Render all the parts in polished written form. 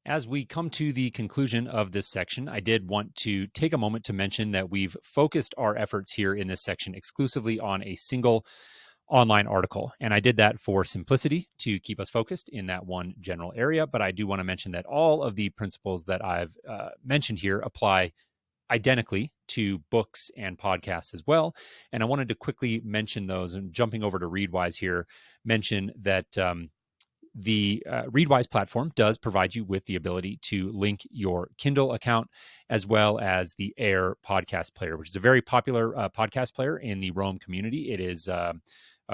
As we come to the conclusion of this section, I did want to take a moment to mention that we've focused our efforts here in this section exclusively on a single online article. And I did that for simplicity to keep us focused in that one general area. But I do want to mention that all of the principles that I've mentioned here apply identically to books and podcasts as well. And I wanted to quickly mention those, and jumping over to Readwise here, mention that the Readwise platform does provide you with the ability to link your Kindle account as well as the Air podcast player, which is a very popular podcast player in the Roam community. It is a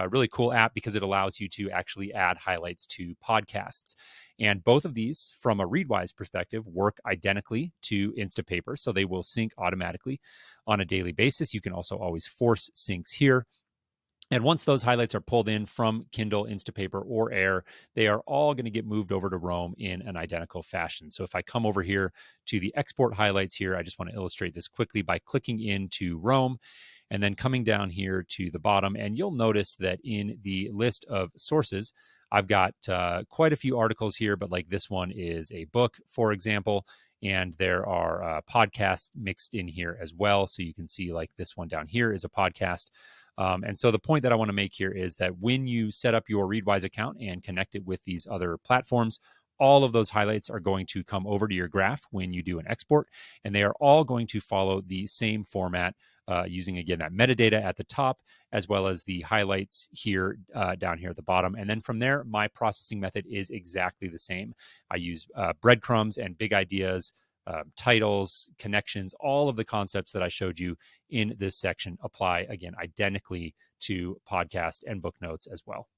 really cool app because it allows you to actually add highlights to podcasts. And both of these, from a Readwise perspective, work identically to Instapaper. So they will sync automatically on a daily basis. You can also always force syncs here. And once those highlights are pulled in from Kindle, Instapaper, or Air, they are all going to get moved over to Roam in an identical fashion. So if I come over here to the export highlights here, I just want to illustrate this quickly by clicking into Roam and then coming down here to the bottom. And you'll notice that in the list of sources, I've got quite a few articles here, but like this one is a book, for example, and there are podcasts mixed in here as well. So you can see like this one down here is a podcast. And so the point that I want to make here is that when you set up your Readwise account and connect it with these other platforms, all of those highlights are going to come over to your graph when you do an export, and they are all going to follow the same format using, again, that metadata at the top, as well as the highlights here down here at the bottom. And then from there, my processing method is exactly the same. I use breadcrumbs and big ideas, titles, connections, all of the concepts that I showed you in this section apply, again, identically to podcast and book notes as well.